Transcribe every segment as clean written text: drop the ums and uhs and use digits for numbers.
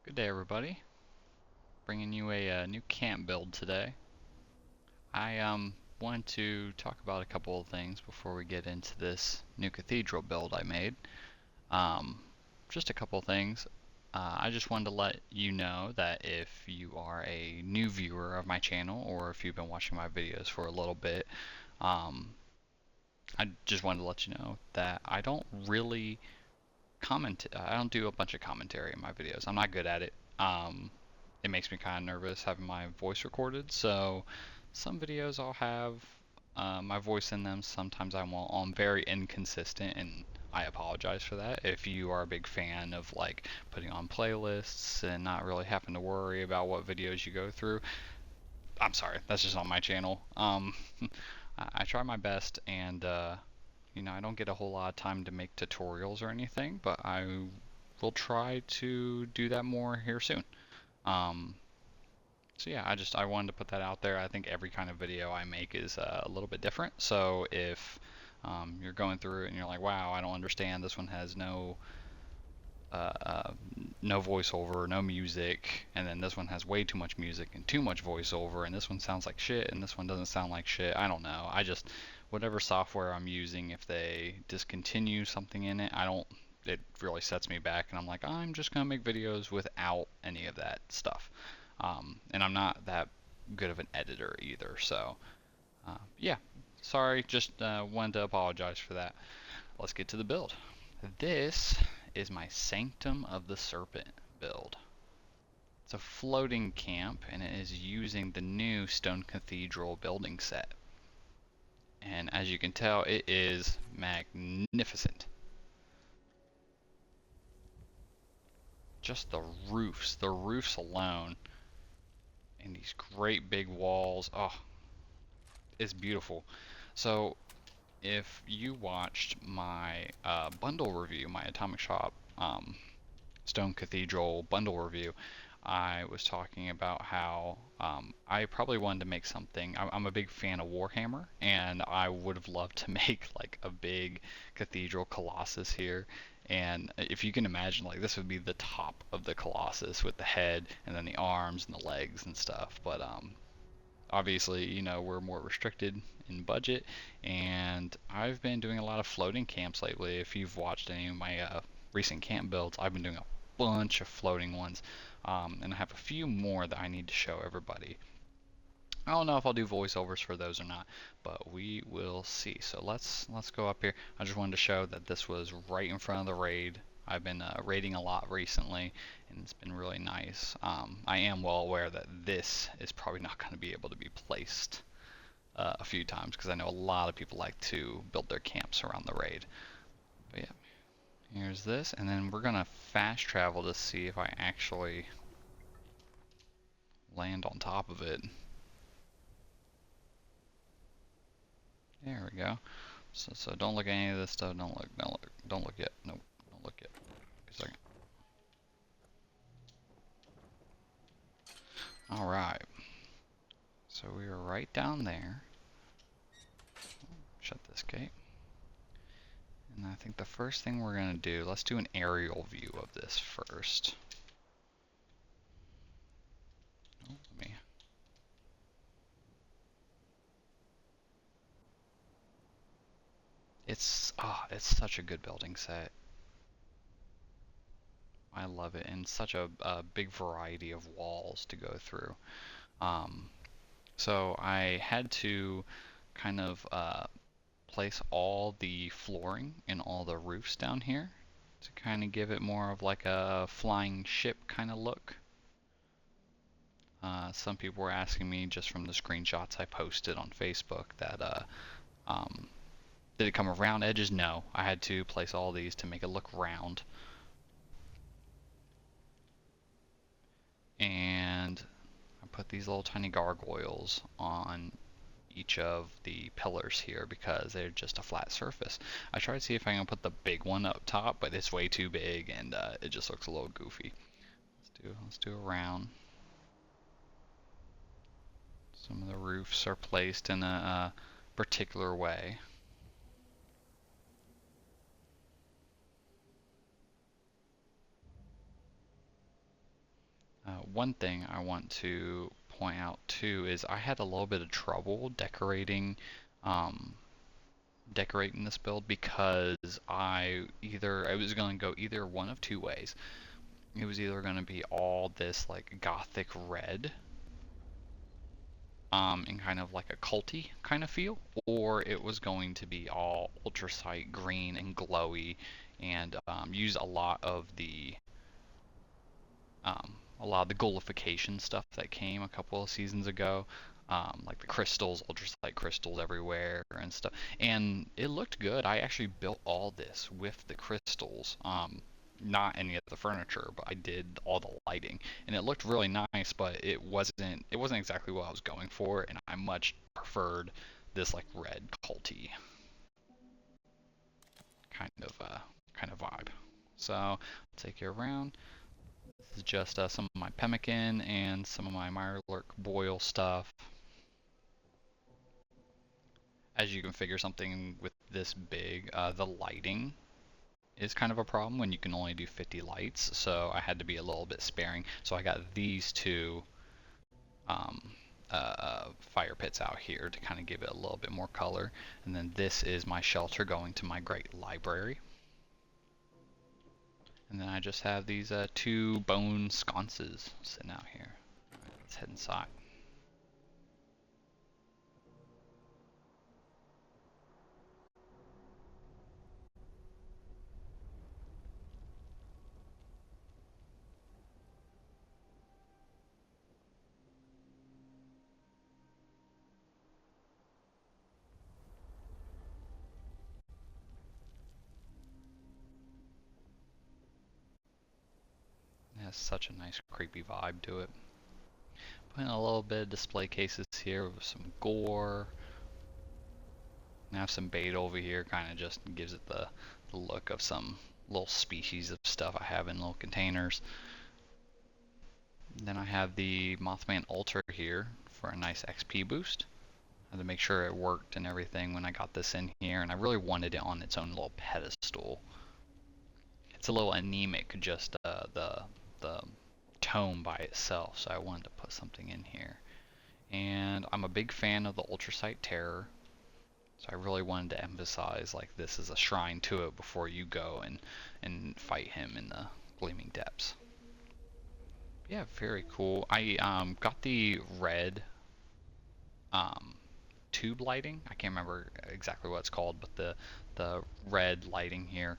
Good day, everybody. Bringing you a new camp build today. I wanted to talk about a couple of things before we get into this new cathedral build I made. Um, just a couple of things. I just wanted to let you know that if you are a new viewer of my channel, or if you've been watching my videos for a little bit, um, I just wanted to let you know that I don't really comment. I don't do a bunch of commentary in my videos. I'm not good at it. It makes me kind of nervous having my voice recorded. So some videos I'll have my voice in them. Sometimes I won't. I'm very inconsistent, and I apologize for that. If you are a big fan of like putting on playlists and not really having to worry about what videos you go through, I'm sorry. That's just on my channel. I try my best, and I don't get a whole lot of time to make tutorials or anything, but I will try to do that more here soon. Um, so yeah, I wanted to put that out there. I think every kind of video I make is a little bit different. So if you're going through it and you're like, wow, I don't understand. This one has uh, uh, no voiceover, no music, and then this one has way too much music and too much voiceover, and this one sounds like shit, and this one doesn't sound like shit. I don't know. Whatever software I'm using, if they discontinue something in it, it really sets me back, and I'm like, I'm just gonna make videos without any of that stuff. And I'm not that good of an editor either, so yeah. Sorry, just wanted to apologize for that. Let's get to the build. This is my Sanctum of the Serpent build. It's a floating camp, and it is using the new Stone Cathedral building set. And as you can tell, it is magnificent. Just the roofs alone, and these great big walls. Oh, it's beautiful. So if you watched my bundle review, my Atomic Shop Stone Cathedral bundle review, I was talking about how I probably wanted to make something. I'm a big fan of Warhammer, and I would have loved to make like a big cathedral colossus here. And if you can imagine, like this would be the top of the colossus with the head and then the arms and the legs and stuff. But obviously, we're more restricted in budget, and I've been doing a lot of floating camps lately. If you've watched any of my recent camp builds, I've been doing a bunch of floating ones, and I have a few more that I need to show everybody. I don't know if I'll do voiceovers for those or not, but we will see. So let's go up here. I just wanted to show that this was right in front of the raid. I've been raiding a lot recently, and it's been really nice. I am well aware that this is probably not going to be able to be placed a few times because I know a lot of people like to build their camps around the raid. But yeah, here's this, and then we're gonna fast travel to see if I actually land on top of it. There we go. So don't look at any of this stuff. Don't look yet. Nope, don't look yet. Wait a second. All right. So we are right down there. Shut this gate. And I think the first thing we're gonna do, let's do an aerial view of this first. Oh, let me. It's such a good building set. I love it, and such a big variety of walls to go through. Um, so I had to kind of place all the flooring and all the roofs down here to kind of give it more of like a flying ship kind of look. Some people were asking me just from the screenshots I posted on Facebook that did it come around edges? No, I had to place all these to make it look round. And I put these little tiny gargoyles on each of the pillars here because they're just a flat surface. I tried to see if I can put the big one up top, but it's way too big and it just looks a little goofy. Let's do a round. Some of the roofs are placed in a particular way. One thing I want to point out too is I had a little bit of trouble um, decorating this build because I was going to go either one of two ways. It was either going to be all this like gothic red, and kind of like a culty kind of feel, or it was going to be all ultracite green and glowy, and use a lot of the golification stuff that came a couple of seasons ago, like the crystals, ultracite crystals everywhere and stuff. And it looked good. I actually built all this with the crystals, not any of the furniture, but I did all the lighting, and it looked really nice. But it wasn't exactly what I was going for, and I much preferred this like red culty kind of kind of vibe. So I'll take you around. This is just some of my pemmican and some of my Mirelurk boil stuff. As you can figure, something with this big, the lighting is kind of a problem when you can only do 50 lights, so I had to be a little bit sparing. So I got these two um, fire pits out here to kind of give it a little bit more color. And then this is my shelter going to my great library. And then I just have these two bone sconces sitting out here. Right, let's head inside. It has such a nice creepy vibe to it. Putting a little bit of display cases here with some gore. And have some bait over here, kind of just gives it the look of some little species of stuff I have in little containers. Then I have the Mothman altar here for a nice XP boost. I had to make sure it worked and everything when I got this in here, and I really wanted it on its own little pedestal. It's a little anemic, just the tome by itself, so I wanted to put something in here. And I'm a big fan of the Ultracite Terror, so I really wanted to emphasize like this is a shrine to it before you go and fight him in the Gleaming Depths. Yeah, very cool. I got the red um, tube lighting. I can't remember exactly what it's called, but the red lighting here.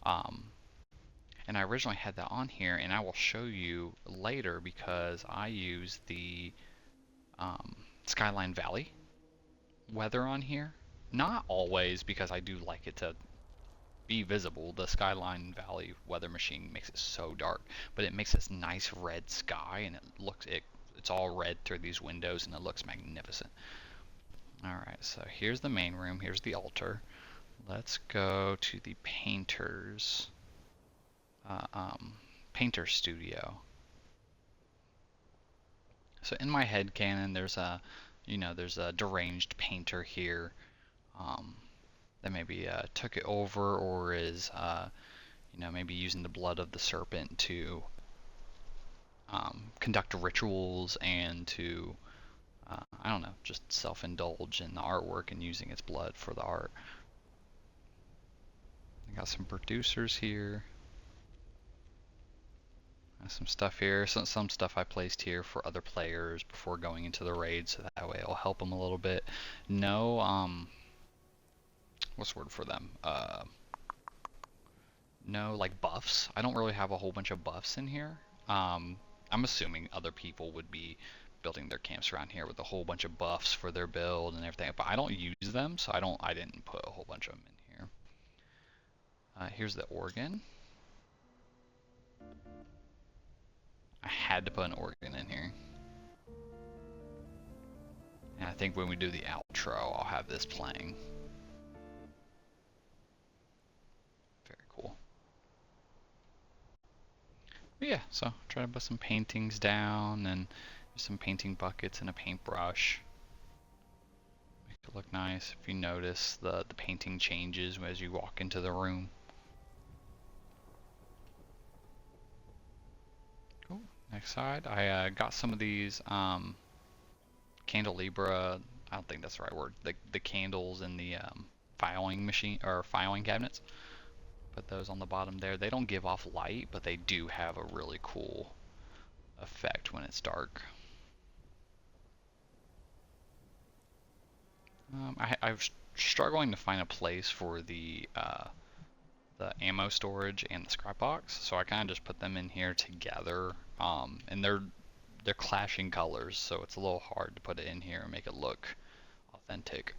Um, and I originally had that on here, and I will show you later because I use the um, Skyline Valley weather on here. Not always, because I do like it to be visible. The Skyline Valley weather machine makes it so dark, but it makes this nice red sky, and it's all red through these windows, and it looks magnificent. Alright, so here's the main room, here's the altar. Let's go to the uh, um, painter studio. So in my head canon, there's a deranged painter here, um, that maybe took it over, or is maybe using the blood of the serpent to conduct rituals and to I don't know, just self-indulge in the artwork and using its blood for the art. I got some producers here. Some stuff here, some stuff I placed here for other players before going into the raid, so that way it'll help them a little bit. No, what's the word for them? No, like buffs. I don't really have a whole bunch of buffs in here. I'm assuming other people would be building their camps around here with a whole bunch of buffs for their build and everything, but I don't use them, so I didn't put a whole bunch of them in here. Here's the organ. I had to put an organ in here. And I think when we do the outro, I'll have this playing. Very cool. But yeah, so try to put some paintings down and some painting buckets and a paintbrush. Make it look nice. If you notice, the painting changes as you walk into the room. Cool. Next side, I got some of these candelabra. I don't think that's the right word. The candles in the filing machine or filing cabinets. Put those on the bottom there. They don't give off light, but they do have a really cool effect when it's dark. I was struggling to find a place for the ammo storage and the scrap box, so I kind of just put them in here together. And they're clashing colors, so it's a little hard to put it in here and make it look authentic.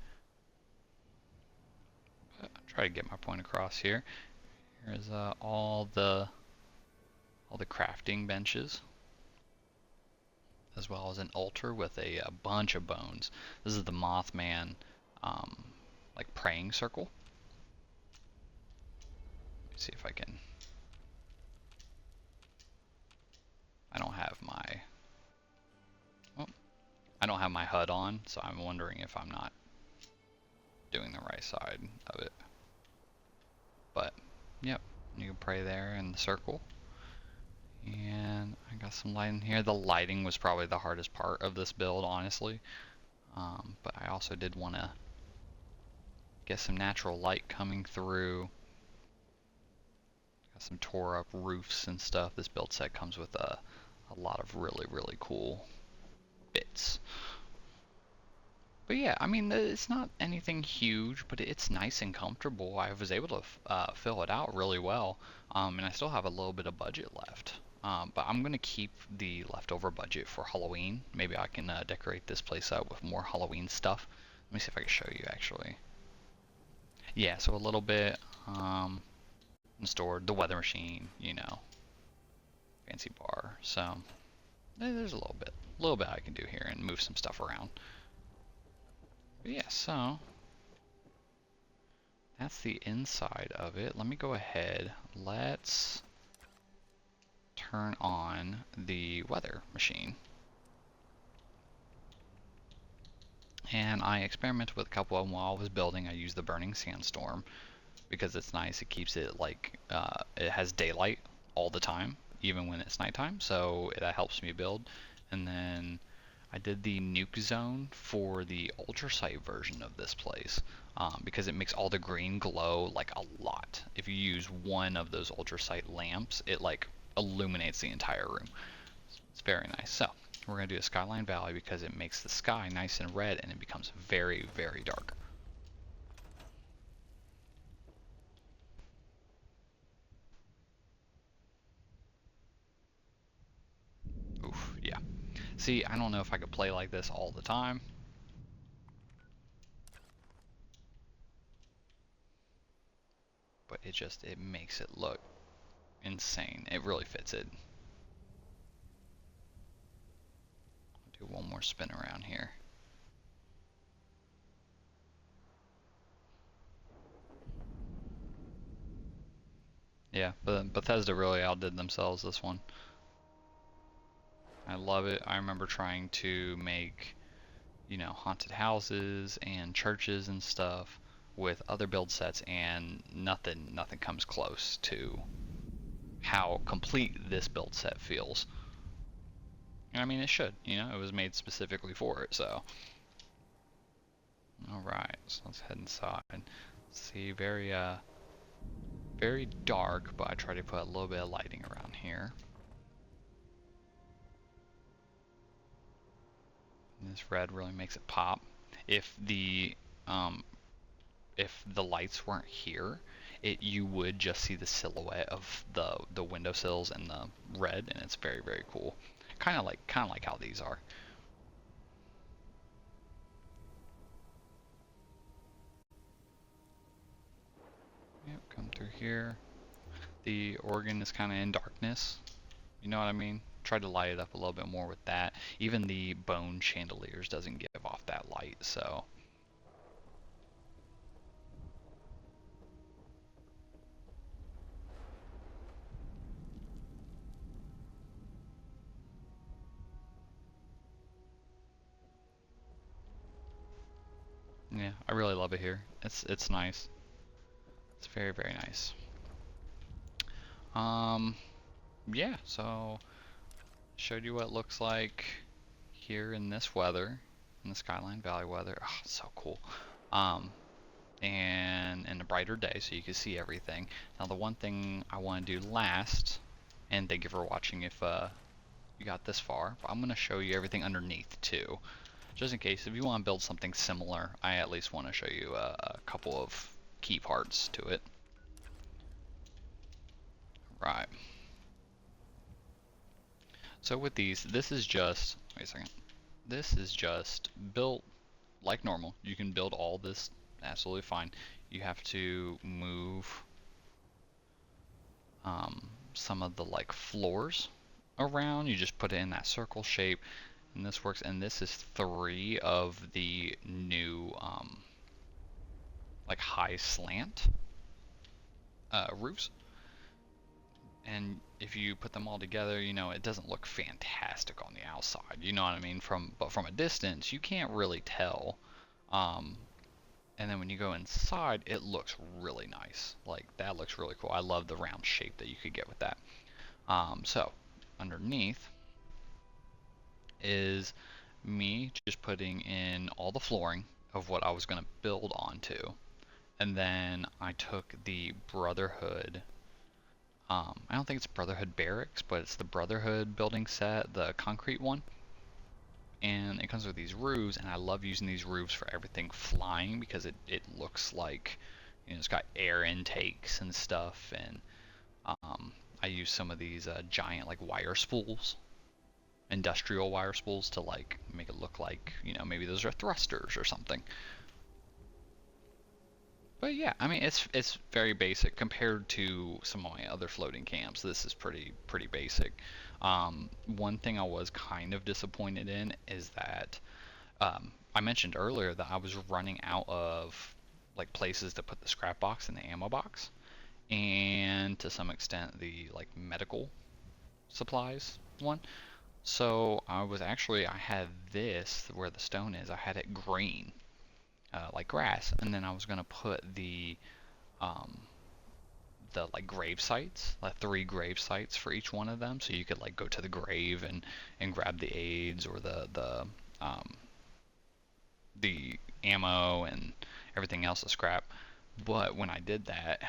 But I'll try to get my point across here. Here's all the crafting benches, as well as an altar with a bunch of bones. This is the Mothman, like praying circle. Let me see if I can. I don't have my. Oh, I don't have my HUD on, so I'm wondering if I'm not doing the right side of it. But, yep, you can pray there in the circle. And I got some light in here. The lighting was probably the hardest part of this build, honestly. But I also did want to get some natural light coming through. Got some tore up roofs and stuff. This build set comes with a lot of really, really cool bits. But yeah, I mean, it's not anything huge, but it's nice and comfortable. I was able to fill it out really well, and I still have a little bit of budget left. But I'm going to keep the leftover budget for Halloween. Maybe I can decorate this place up with more Halloween stuff. Let me see if I can show you, actually. Yeah, so a little bit stored, the weather machine, you know, fancy bar. So there's a little bit I can do here and move some stuff around. But yeah, so that's the inside of it. Let me go ahead. Let's turn on the weather machine. And I experimented with a couple of them while I was building. I used the burning sandstorm because it's nice. It keeps it like it has daylight all the time, even when it's nighttime. So that helps me build. And then I did the nuke zone for the ultrasight version of this place because it makes all the green glow like a lot. If you use one of those ultrasight lamps, it like illuminates the entire room. It's very nice. So we're going to do a Skyline Valley because it makes the sky nice and red and it becomes very, very dark. Oof, yeah. See, I don't know if I could play like this all the time. But it makes it look insane. It really fits it. I'll do one more spin around here. Yeah, but Bethesda really outdid themselves this one. I love it. I remember trying to make, you know, haunted houses and churches and stuff with other build sets, and nothing comes close to how complete this build set feels. I mean, it should, you know, it was made specifically for it, so. Alright, so let's head inside. See, very dark, but I try to put a little bit of lighting around here. And this red really makes it pop. If the lights weren't here, you would just see the silhouette of the windowsills and the red, and it's very, very cool. Kind of like how these are. Yep, come through here. The organ is kind of in darkness. You know what I mean? Try to light it up a little bit more with that. Even the bone chandeliers doesn't give off that light, so. Yeah, I really love it here. It's nice. It's very, very nice. Yeah, so Showed you what it looks like here in this weather, in the Skyline Valley weather. Oh, it's so cool. Um, and in a brighter day so you can see everything. Now the one thing I want to do last, and thank you for watching if you got this far, but I'm going to show you everything underneath too. Just in case, if you want to build something similar, I at least want to show you a couple of key parts to it. Right. So with these, this is just, wait a second, this is just built like normal. You can build all this absolutely fine. You have to move some of the like floors around. You just put it in that circle shape, and this works. And this is 3 of the new like high slant roofs. And if you put them all together, you know, it doesn't look fantastic on the outside. You know what I mean? But from a distance, you can't really tell. Um, and then when you go inside, it looks really nice. Like that looks really cool. I love the round shape that you could get with that. So underneath is me just putting in all the flooring of what I was going to build onto. And then I took the Brotherhood, I don't think it's Brotherhood Barracks, but it's the Brotherhood building set, the concrete one. And it comes with these roofs, and I love using these roofs for everything flying because it looks like, you know, it's got air intakes and stuff. And I use some of these giant like wire spools, industrial wire spools, to like make it look like, you know, maybe those are thrusters or something. But yeah, I mean it's very basic compared to some of my other floating camps. This is pretty basic. One thing I was kind of disappointed in is that I mentioned earlier that I was running out of like places to put the scrap box and the ammo box, and to some extent the like medical supplies one. So I had this where the stone is. I had it green, like grass, and then I was gonna put um, the like grave sites, like 3 grave sites for each one of them, so you could like go to the grave and grab the aids or um, the ammo and everything else is scrap. But when I did that,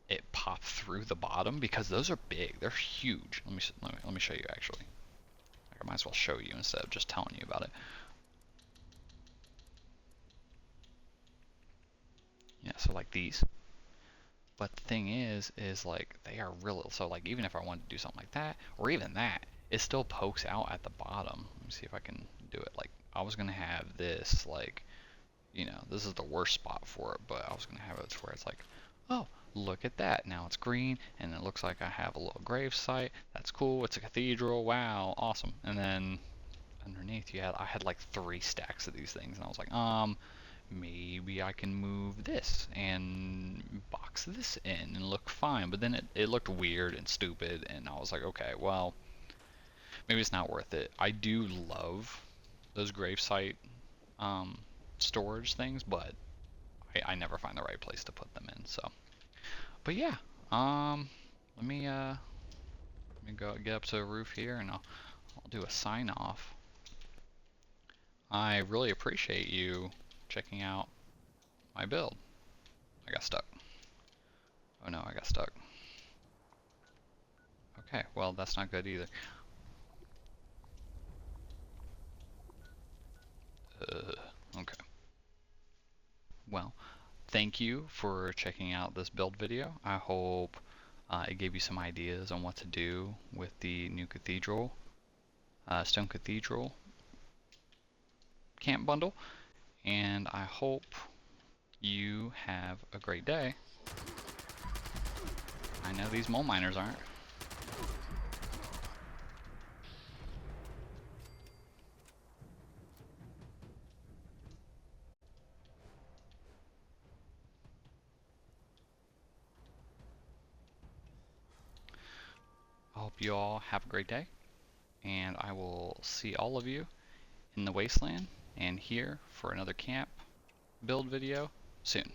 it popped through the bottom because those are big. They're huge. Let me show you actually. I might as well show you instead of just telling you about it. Yeah, so like these. But the thing is like they are real. So like even if I wanted to do something like that, or even that, it still pokes out at the bottom. Let me see if I can do it. Like I was gonna have this like, you know, this is the worst spot for it, but I was gonna have it to where it's like, oh, look at that. Now it's green, and it looks like I have a little grave site. That's cool. It's a cathedral. Wow, awesome. And then underneath I had like 3 stacks of these things, and I was like, maybe I can move this and box this in and look fine. But then it looked weird and stupid, and I was like, okay, well, maybe it's not worth it. I do love those gravesite um, storage things, but I never find the right place to put them in. So, but yeah, um, let me go get up to the roof here, and I'll do a sign off. I really appreciate you checking out my build. I got stuck. Oh no, I got stuck. Okay, well that's not good either. Okay. Well, thank you for checking out this build video. I hope it gave you some ideas on what to do with the new cathedral, Stone Cathedral camp bundle. And I hope you have a great day. I know these mole miners aren't. I hope you all have a great day, and I will see all of you in the wasteland and here for another camp build video soon.